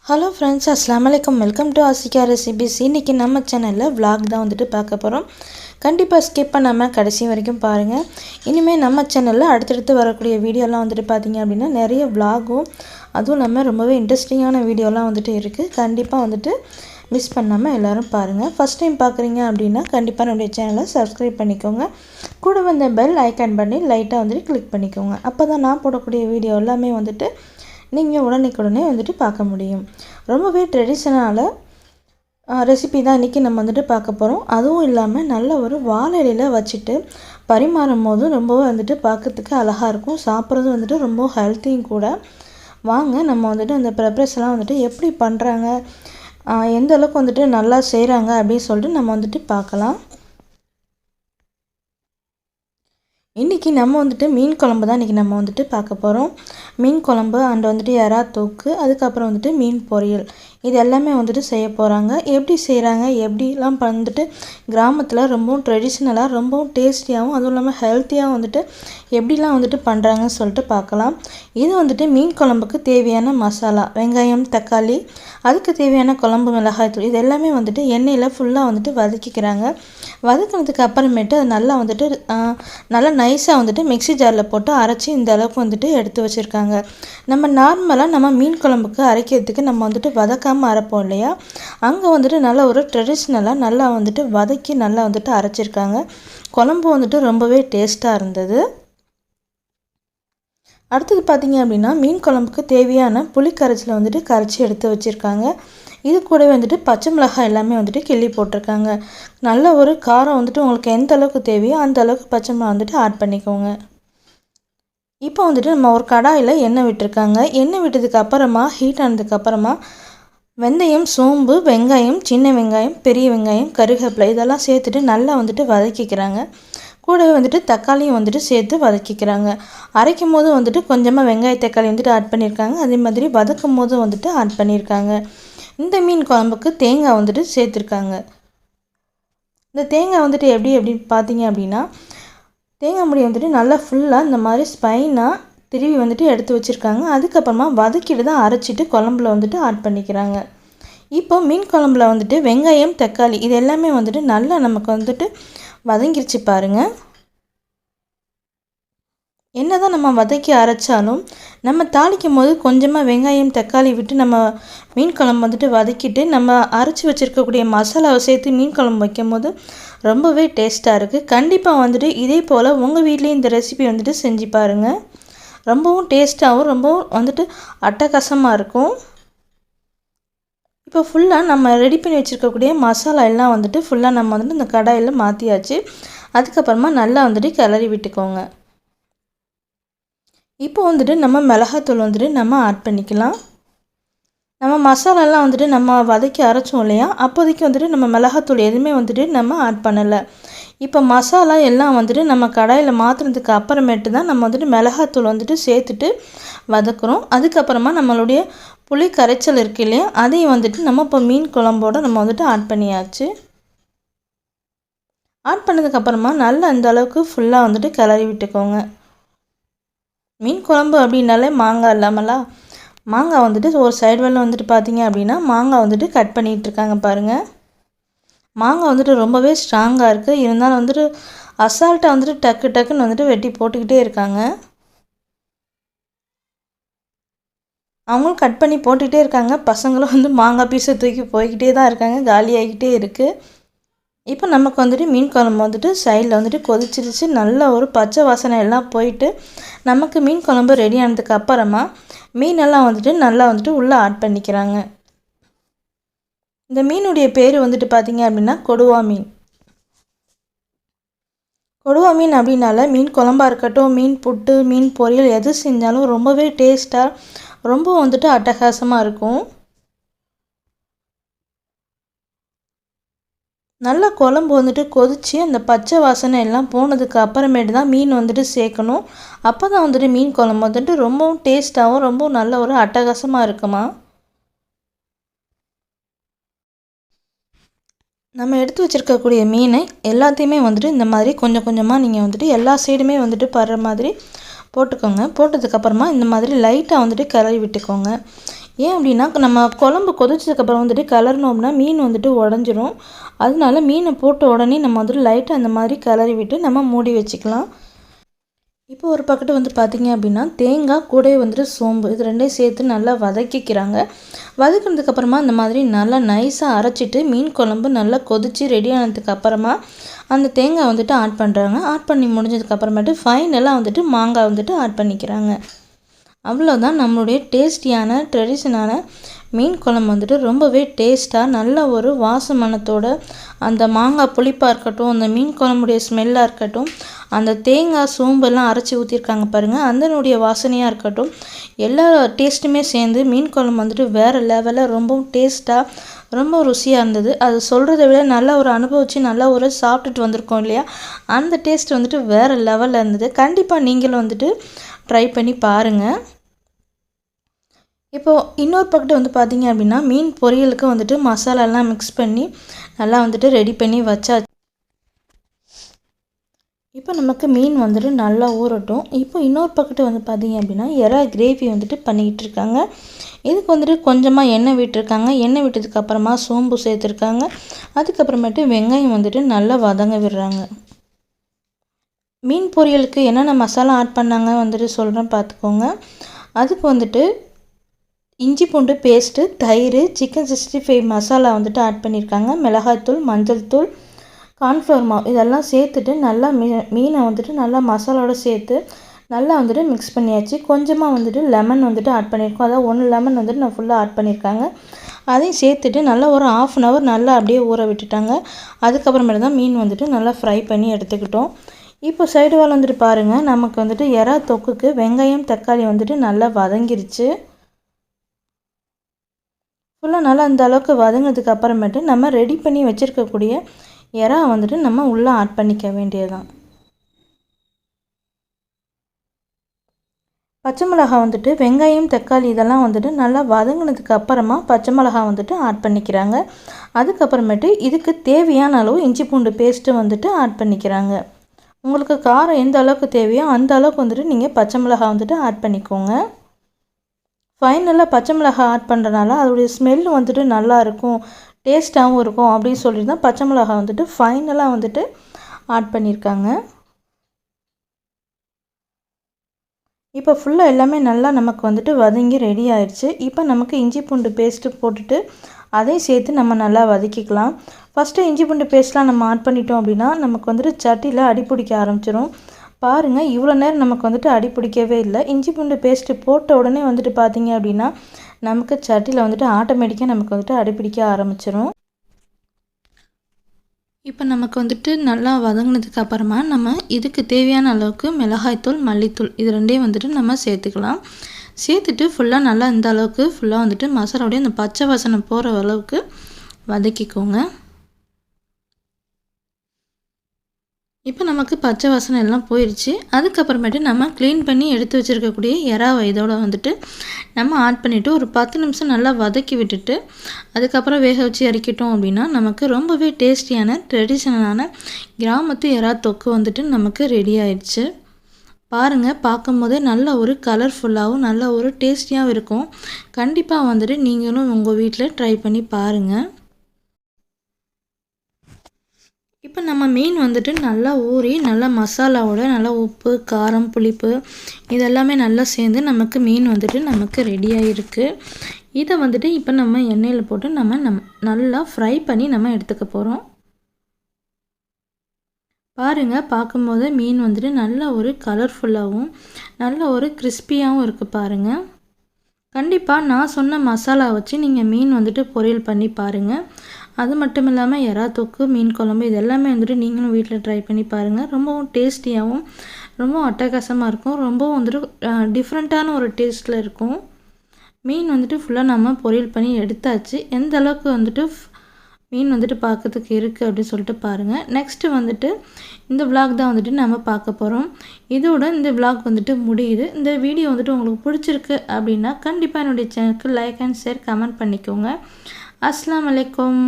Hello friends, அஸ்ஸலாமு அலைக்கும். Welcome to Ashika recipes. இன்றைக்கி நம்ம சேனலில் vlog தான் வந்துட்டு பார்க்க போகிறோம். கண்டிப்பாக ஸ்கிப் பண்ணாமல் கடைசி வரைக்கும் பாருங்கள். இனிமேல் நம்ம சேனலில் அடுத்தடுத்து வரக்கூடிய வீடியோலாம் வந்துட்டு பார்த்திங்க அப்படின்னா நிறைய vlogகும் அதுவும் இல்லாமல் ரொம்பவே இன்ட்ரெஸ்டிங்கான வீடியோலாம் வந்துட்டு இருக்குது. கண்டிப்பாக வந்துட்டு மிஸ் பண்ணாமல் எல்லோரும் பாருங்கள். ஃபஸ்ட் டைம் பார்க்குறீங்க அப்படின்னா கண்டிப்பாக நம்முடைய சேனலை சப்ஸ்கிரைப் பண்ணிக்கோங்க. கூட வந்த பெல் ஐக்கான் பண்ணி லைட்டாக வந்துட்டு கிளிக் பண்ணிக்கோங்க. அப்போ தான் நான் போடக்கூடிய வீடியோ எல்லாமே வந்துட்டு நீங்கள் உடனே வந்துட்டு பார்க்க முடியும். ரொம்பவே ட்ரெடிஷ்னலான ரெசிபி தான் இன்றைக்கி நம்ம வந்துட்டு பார்க்க போகிறோம். அதுவும் இல்லாமல் நல்ல ஒரு வாழை இலையில் வச்சுட்டு பரிமாறும் போது ரொம்பவே வந்துட்டு பார்க்கறதுக்கு அழகாக இருக்கும். சாப்பிட்றது வந்துட்டு ரொம்ப ஹெல்த்தியும் கூட. வாங்க நம்ம வந்துட்டு அந்த ப்ரிப்ரேஷன்லாம் வந்துட்டு எப்படி பண்ணுறாங்க, எந்த அளவுக்கு வந்துட்டு நல்லா செய்கிறாங்க அப்படின்னு சொல்லிட்டு நம்ம வந்துட்டு பார்க்கலாம். இன்றைக்கி நம்ம வந்துட்டு மீன் குழம்பு தான் இன்றைக்கி நம்ம வந்துட்டு பார்க்க போகிறோம். மீன் குழம்பு அண்ட் வந்துட்டு எறா தொக்கு, அதுக்கப்புறம் வந்துட்டு மீன் பொரியல், இது எல்லாமே வந்துட்டு செய்ய போகிறாங்க. எப்படி செய்கிறாங்க, எப்படிலாம் வந்துட்டு கிராமத்தில் ரொம்பவும் ட்ரெடிஷ்னலாக ரொம்பவும் டேஸ்டியாகவும் அதுவும் இல்லாமல் ஹெல்த்தியாகவும் வந்துட்டு எப்படிலாம் வந்துட்டு பண்ணுறாங்கன்னு சொல்லிட்டு பார்க்கலாம். இது வந்துட்டு மீன் குழம்புக்கு தேவையான மசாலா, வெங்காயம், தக்காளி, அதுக்கு தேவையான குழம்பு மிளகாய்த்தூள், இது எல்லாமே வந்துட்டு எண்ணெயில் ஃபுல்லாக வந்துட்டு வதக்கிக்கிறாங்க. வதக்கினதுக்கு அப்புறமேட்டு அது நல்லா வந்துட்டு நல்லா நைஸாக வந்துட்டு மிக்ஸி ஜாரில் போட்டு அரைச்சி இந்த அளவுக்கு வந்துட்டு எடுத்து வச்சுருக்காங்க. நம்ம நார்மலாக நம்ம மீன் குழம்புக்கு அரைக்கிறதுக்கு நம்ம வந்துட்டு வதக்காமல் அரைப்போம் இல்லையா, அங்கே வந்துட்டு நல்லா ஒரு ட்ரெடிஷ்னலாக நல்லா வந்துட்டு வதக்கி நல்லா வந்துட்டு அரைச்சிருக்காங்க. குழம்பு வந்துட்டு ரொம்பவே டேஸ்ட்டாக இருந்தது. அடுத்தது பார்த்திங்க அப்படின்னா மீன் குழம்புக்கு தேவையான புளி கரைச்சலை வந்துட்டு கரைச்சி எடுத்து வச்சுருக்காங்க. இது கூடவே வந்துட்டு பச்சை மிளகாய் எல்லாமே வந்துட்டு கிள்ளி போட்டிருக்காங்க. நல்ல ஒரு காரம் வந்துட்டு உங்களுக்கு எந்த அளவுக்கு தேவையோ அந்த அளவுக்கு பச்சை மிளகாய் வந்துட்டு ஆட் பண்ணிக்கோங்க. இப்போ வந்துட்டு நம்ம ஒரு கடாயில் எண்ணெய் விட்டுருக்காங்க. எண்ணெய் விட்டதுக்கு அப்புறமா ஹீட் ஆனதுக்கப்புறமா வெந்தயம், சோம்பு, வெங்காயம், சின்ன வெங்காயம், பெரிய வெங்காயம், கருவேப்பிலை இதெல்லாம் சேர்த்துட்டு நல்லா வந்துட்டு வதக்கிக்கிறாங்க. கூடவே வந்துட்டு தக்காளியும் வந்துட்டு சேர்த்து வதக்கிக்கிறாங்க. அரைக்கும் போது வந்துட்டு கொஞ்சமாக வெங்காய தக்காளி வந்துட்டு ஆட் பண்ணியிருக்காங்க. அதே மாதிரி வதக்கும் போது வந்துட்டு ஆட் பண்ணியிருக்காங்க. இந்த மீன் குழம்புக்கு தேங்காய் வந்துட்டு சேர்த்துருக்காங்க. இந்த தேங்காய் வந்துட்டு எப்படி பார்த்தீங்க அப்படின்னா தேங்காய் முடியை வந்துட்டு நல்லா ஃபுல்லாக இந்த மாதிரி ஸ்பைனாக திருவி வந்துட்டு எடுத்து வச்சுருக்காங்க. அதுக்கப்புறமா வதக்கிட்டு தான் அரைச்சிட்டு குழம்புல வந்துட்டு ஆட் பண்ணிக்கிறாங்க. இப்போ மீன் குழம்புல வந்துட்டு வெங்காயம், தக்காளி இது எல்லாமே வந்துட்டு நல்லா நமக்கு வந்துட்டு வதங்கிருச்சு பாருங்கள். என்ன தான் நம்ம வதக்கி அரைச்சாலும் நம்ம தாளிக்கும் போது கொஞ்சமாக வெங்காயம், தக்காளி விட்டு நம்ம மீன் குழம்பு வந்துட்டு வதக்கிட்டு நம்ம அரைச்சி வச்சுருக்கக்கூடிய மசாலாவை சேர்த்து மீன் குழம்பு வைக்கும் போது ரொம்பவே டேஸ்ட்டாக இருக்குது. கண்டிப்பாக வந்துட்டு இதே போல் உங்கள் வீட்லேயும் இந்த ரெசிபி வந்துட்டு செஞ்சு பாருங்கள். ரொம்பவும் டேஸ்ட்டாகவும் ரொம்பவும் வந்துட்டு அட்டகாசமாக இருக்கும். இப்போ ஃபுல்லாக நம்ம ரெடி பண்ணி வச்சுருக்கக்கூடிய மசாலா எல்லாம் வந்துட்டு ஃபுல்லாக நம்ம வந்துட்டு இந்த கடாயில் மாற்றியாச்சு. அதுக்கப்புறமா நல்லா வந்துட்டு கிளறி விட்டுக்கோங்க. இப்போ வந்துட்டு நம்ம மிளகாத்தூள் வந்துட்டு நம்ம ஆட் பண்ணிக்கலாம். நம்ம மசாலாலாம் வந்துட்டு நம்ம வதக்கி அரைச்சோம் இல்லையா, அப்போதைக்கு வந்துட்டு நம்ம மிளகாத்தூள் எதுவுமே வந்துட்டு நம்ம ஆட் பண்ணலை. இப்போ மசாலா எல்லாம் வந்துட்டு நம்ம கடாயில் மாற்றினதுக்கு அப்புறமேட்டு தான் நம்ம வந்துட்டு மிளகாத்தூள் வந்துட்டு சேர்த்துட்டு வதக்குறோம். அதுக்கப்புறமா நம்மளுடைய புளி கரைச்சல் இருக்கு இல்லையா, அதையும் வந்துட்டு நம்ம இப்போ மீன் குழம்போடு நம்ம வந்துட்டு ஆட் பண்ணியாச்சு. ஆட் பண்ணதுக்கப்புறமா நல்லா இந்த அளவுக்கு ஃபுல்லாக வந்துட்டு கிளறி விட்டுக்கோங்க. மீன் குழம்பு அப்படின்னாலே மாங்காய் இல்லாமலா, மாங்காய் வந்துட்டு ஒரு சைடு வெள்ளம் வந்துட்டு பார்த்திங்க அப்படின்னா மாங்காய் வந்துட்டு கட் பண்ணிகிட்டு இருக்காங்க பாருங்கள். மாங்காய் வந்துட்டு ரொம்பவே ஸ்ட்ராங்காக இருக்குது. இருந்தாலும் வந்துட்டு அசால்ட்டாக வந்துட்டு டக்குன்னு வந்துட்டு வெட்டி போட்டுக்கிட்டே இருக்காங்க. அவங்களும் கட் பண்ணி போட்டுக்கிட்டே இருக்காங்க. பசங்களும் வந்து மாங்காய் பீஸை தூக்கி போய்கிட்டே தான் இருக்காங்க. காலியாகிக்கிட்டே இருக்குது. இப்போ நமக்கு வந்துட்டு மீன் குழம்பு வந்துட்டு சைடில் வந்துட்டு கொதிச்சிருச்சு. நல்ல ஒரு பச்சை வாசனை எல்லாம் போயிட்டு நமக்கு மீன் குழம்பு ரெடி ஆனதுக்கு அப்புறமா மீனெல்லாம் வந்துட்டு நல்லா வந்துட்டு உள்ளே ஆட் பண்ணிக்கிறாங்க. இந்த மீனுடைய பேர் வந்துட்டு பார்த்திங்க அப்படின்னா கொடுவா மீன். கொடுவா மீன் அப்படின்னால மீன் குழம்பா இருக்கட்டும், மீன் புட்டு, மீன் பொரியல் எது செஞ்சாலும் ரொம்பவே டேஸ்ட்டாக ரொம்ப வந்துட்டு அட்டகாசமாக இருக்கும். நல்லா குழம்பு வந்துட்டு கொதித்து அந்த பச்சை வாசனை எல்லாம் போனதுக்கு அப்புறமேட்டு தான் மீன் வந்துட்டு சேர்க்கணும். அப்போ தான் வந்துட்டு மீன் குழம்பு வந்துட்டு ரொம்பவும் டேஸ்ட்டாகவும் ரொம்பவும் நல்ல ஒரு அட்டகாசமாக இருக்குமா. நம்ம எடுத்து வச்சுருக்கக்கூடிய மீனை எல்லாத்தையுமே வந்துட்டு இந்த மாதிரி கொஞ்சம் கொஞ்சமாக நீங்கள் வந்துட்டு எல்லா சைடுமே வந்துட்டு படுற மாதிரி போட்டுக்கோங்க. போட்டதுக்கப்புறமா இந்த மாதிரி லைட்டாக வந்துட்டு கிளறி விட்டுக்கோங்க. ஏன் அப்படின்னா நம்ம குழம்பு கொதிச்சதுக்கப்புறம் வந்துட்டு கிளறினோம்னா மீன் வந்துட்டு உடஞ்சிரும். அதனால மீனை போட்ட உடனே நம்ம வந்துட்டு லைட்டாக அந்த மாதிரி கிளறி விட்டு நம்ம மூடி வச்சுக்கலாம். இப்போ ஒரு பக்கெட்டு வந்து பார்த்திங்க அப்படின்னா தேங்காய் கூடவே வந்துட்டு சோம்பு இது ரெண்டையும் சேர்த்து நல்லா வதக்கிக்கிறாங்க. வதக்கினதுக்கப்புறமா அந்த மாதிரி நல்லா நைஸாக அரைச்சிட்டு மீன் குழம்பு நல்லா கொதித்து ரெடி ஆனதுக்கு அப்புறமா அந்த தேங்காய் வந்துட்டு ஆட் பண்ணுறாங்க. ஆட் பண்ணி முடிஞ்சதுக்கப்புறமேட்டு ஃபைனலாக வந்துட்டு மாங்காய் வந்துட்டு ஆட் பண்ணிக்கிறாங்க. அவ்வளோதான் நம்மளுடைய டேஸ்டியான ட்ரெடிஷனான மீன் குழம்பு வந்துட்டு ரொம்பவே டேஸ்ட்டாக நல்ல ஒரு வாசமனத்தோட அந்த மாங்காய் புளிப்பாக இருக்கட்டும், அந்த மீன் குழம்புடைய ஸ்மெல்லாக இருக்கட்டும், அந்த தேங்காய் சோம்பெல்லாம் அரைச்சி ஊற்றிருக்காங்க பாருங்கள், அதனுடைய வாசனையாக இருக்கட்டும், எல்லா டேஸ்ட்டுமே சேர்ந்து மீன் குழம்பு வந்துட்டு வேறு லெவலில் ரொம்பவும் டேஸ்ட்டாக ரொம்ப ருசியாக இருந்தது. அது சொல்கிறத விட நல்லா ஒரு அனுபவித்து நல்லா ஒரு சாப்பிட்டுட்டு வந்திருக்கோம் இல்லையா, அந்த டேஸ்ட் வந்துட்டு வேறு லெவலில் இருந்தது. கண்டிப்பாக நீங்களும் வந்துட்டு ட்ரை பண்ணி பாருங்கள். இப்போது இன்னொரு பக்கெட்டு வந்து பார்த்திங்க அப்படின்னா மீன் பொரியலுக்கு வந்துட்டு மசாலாலாம் மிக்ஸ் பண்ணி நல்லா வந்துட்டு ரெடி பண்ணி வச்சாச்சு. இப்போ நமக்கு மீன் வந்துட்டு நல்லா ஊறட்டும். இப்போ இன்னொரு பக்கெட்டு வந்து பார்த்திங்க அப்படின்னா எறா கிரேவி வந்துட்டு பண்ணிக்கிட்டு இருக்காங்க. இதுக்கு வந்துட்டு கொஞ்சமாக எண்ணெய் விட்டுருக்காங்க. எண்ணெய் விட்டதுக்கப்புறமா சோம்பு சேர்த்துருக்காங்க. அதுக்கப்புறமேட்டு வெங்காயம் வந்துட்டு நல்லா வதங்க விடுறாங்க. மீன் பொரியலுக்கு என்னென்ன மசாலா ஆட் பண்ணாங்க வந்துட்டு சொல்கிறேன் பார்த்துக்கோங்க. அதுக்கு வந்துட்டு இஞ்சி பூண்டு பேஸ்ட்டு, தயிர், சிக்கன் 65 மசாலா வந்துட்டு ஆட் பண்ணியிருக்காங்க. மிளகாய்த்தூள், மஞ்சள் தூள், கார்ன்ஃப்ளவர் மாவு இதெல்லாம் சேர்த்துட்டு நல்லா மீனை வந்துட்டு நல்லா மசாலாவோட சேர்த்து நல்லா வந்துட்டு மிக்ஸ் பண்ணியாச்சு. கொஞ்சமாக வந்துட்டு லெமன் வந்துட்டு ஆட் பண்ணியிருக்கோம். அதாவது 1 லெமன் வந்துட்டு நான் ஃபுல்லாக ஆட் பண்ணியிருக்காங்க. அதையும் சேர்த்துட்டு நல்லா ஒரு 1/2 அன் ஹவர் நல்லா அப்படியே ஊற விட்டுட்டாங்க. அதுக்கப்புறமேட்டு தான் மீன் வந்துட்டு நல்லா ஃப்ரை பண்ணி எடுத்துக்கிட்டோம். இப்போ சைடு வால் வந்துட்டு பாருங்கள், நமக்கு வந்துட்டு எறா தொக்குக்கு வெங்காயம் தக்காளி வந்துட்டு நல்லா வதங்கிருச்சு. ஃபுல்லாக நல்லா அந்த அளவுக்கு வதங்கினதுக்கு அப்புறமேட்டு நம்ம ரெடி பண்ணி வச்சுருக்கக்கூடிய எறா வந்துட்டு நம்ம உள்ளே ஆட் பண்ணிக்க வேண்டியதுதான். பச்சை மிளகாய் வந்துட்டு வெங்காயம் தக்காளி இதெல்லாம் வந்துட்டு நல்லா வதங்கினதுக்கு அப்புறமா பச்சை மிளகாய் வந்துட்டு ஆட் பண்ணிக்கிறாங்க. அதுக்கப்புறமேட்டு இதுக்கு தேவையான அளவு இஞ்சி பூண்டு பேஸ்ட்டு வந்துட்டு ஆட் பண்ணிக்கிறாங்க. உங்களுக்கு காரம் எந்த அளவுக்கு தேவையோ அந்த அளவுக்கு வந்துட்டு நீங்கள் பச்சை மிளகாய் வந்துட்டு ஆட் பண்ணிக்கோங்க. ஃபைனலாக பச்சை மிளகாய் ஆட் பண்ணுறனால அதோடைய ஸ்மெல் வந்துட்டு நல்லாயிருக்கும், டேஸ்ட்டாகவும் இருக்கும் அப்படின்னு சொல்லி தான் பச்சை மிளகாய் வந்துட்டு ஃபைனலாக வந்துட்டு ஆட் பண்ணியிருக்காங்க. இப்போ ஃபுல்லாக எல்லாமே நல்லா நமக்கு வந்துட்டு வதங்கி ரெடி ஆயிடுச்சு. இப்போ நமக்கு இஞ்சி பூண்டு பேஸ்ட்டு போட்டுட்டு அதையும் சேர்த்து நம்ம நல்லா வதக்கிக்கலாம். ஃபஸ்ட்டு இஞ்சி பூண்டு பேஸ்ட்லாம் நம்ம ஆட் பண்ணிட்டோம் அப்படின்னா நமக்கு வந்துட்டு சட்டியில் அடி பிடிக்க ஆரம்பிச்சிடும். பாருங்கள், இவ்வளோ நேரம் நமக்கு வந்துட்டு அடி பிடிக்கவே இல்லை. இஞ்சி பூண்டு பேஸ்ட்டு போட்ட உடனே வந்துட்டு பார்த்திங்க அப்படின்னா நமக்கு சட்டியில் வந்துட்டு ஆட்டோமேட்டிக்காக நமக்கு வந்துட்டு அடி பிடிக்க ஆரம்பிச்சிடும். இப்போ நமக்கு வந்துட்டு நல்லா வதங்கினதுக்கு அப்புறமா நம்ம இதுக்கு தேவையான அளவுக்கு மிளகாய்த்தூள், மல்லித்தூள் இது ரெண்டையும் வந்துட்டு நம்ம சேர்த்துக்கலாம். சேர்த்துட்டு ஃபுல்லாக நல்லா இந்த அளவுக்கு ஃபுல்லாக வந்துட்டு மசாலாவுடைய அந்த பச்சை வாசனை போகிற அளவுக்கு வதக்கிக்கோங்க. இப்போ நமக்கு பச்சை வாசனை எல்லாம் போயிடுச்சு. அதுக்கப்புறமேட்டு நம்ம க்ளீன் பண்ணி எடுத்து வச்சுருக்கக்கூடிய எறாவை இதோட வந்துட்டு நம்ம ஆட் பண்ணிவிட்டு ஒரு 10 நிமிஷம் நல்லா வதக்கி விட்டுட்டு அதுக்கப்புறம் வேக வச்சு இறக்கிட்டோம் அப்படின்னா நமக்கு ரொம்பவே டேஸ்டியான ட்ரெடிஷ்னலான கிராமத்து எறா தொக்கு வந்துட்டு நமக்கு ரெடி ஆயிடுச்சு. பாருங்கள், பார்க்கும் போதே நல்ல ஒரு கலர்ஃபுல்லாகவும் நல்ல ஒரு டேஸ்டியாகவும் இருக்கும். கண்டிப்பாக வந்துட்டு நீங்களும் உங்கள் வீட்டில் ட்ரை பண்ணி பாருங்கள். இப்போ நம்ம மீன் வந்துட்டு நல்லா ஊறி நல்லா மசாலாவோட நல்லா உப்பு, காரம், புளிப்பு இதெல்லாமே நல்லா சேர்ந்து நமக்கு மீன் வந்துட்டு நமக்கு ரெடியாக இருக்குது. இதை வந்துட்டு இப்போ நம்ம எண்ணெயில் போட்டு நம்ம நல்லா ஃப்ரை பண்ணி நம்ம எடுத்துக்க போகிறோம். பாருங்கள், பார்க்கும்போது மீன் வந்துட்டு நல்ல ஒரு கலர்ஃபுல்லாகவும் நல்ல ஒரு கிறிஸ்பியாகவும் இருக்குது பாருங்கள். கண்டிப்பாக நான் சொன்ன மசாலா வச்சு நீங்கள் மீன் வந்துட்டு பொரியல் பண்ணி பாருங்கள். அது மட்டும் இல்லாமல் எறா தொக்கு, மீன் குழம்பு இது எல்லாமே வந்துட்டு நீங்களும் வீட்டில் ட்ரை பண்ணி பாருங்கள். ரொம்பவும் டேஸ்டியாகவும் ரொம்பவும் அட்டகாசமாக இருக்கும். ரொம்பவும் வந்துட்டு டிஃப்ரெண்ட்டான ஒரு டேஸ்ட்டில் இருக்கும். மீன் வந்துட்டு ஃபுல்லாக நம்ம பொரியல் பண்ணி எடுத்தாச்சு. எந்த அளவுக்கு வந்துட்டு மீன் வந்துட்டு பார்க்கறதுக்கு இருக்குது அப்படின்னு சொல்லிட்டு பாருங்கள். நெக்ஸ்ட்டு வந்துட்டு இந்த விளாக் தான் வந்துட்டு நம்ம பார்க்க போகிறோம். இதோட இந்த விளாக் வந்துட்டு முடியுது. இந்த வீடியோ வந்துட்டு உங்களுக்கு பிடிச்சிருக்கு அப்படின்னா கண்டிப்பாக என்னுடைய சேனலுக்கு லைக் அண்ட் ஷேர், கமெண்ட் பண்ணிக்கோங்க. அஸ்ஸலாமு அலைக்கும்.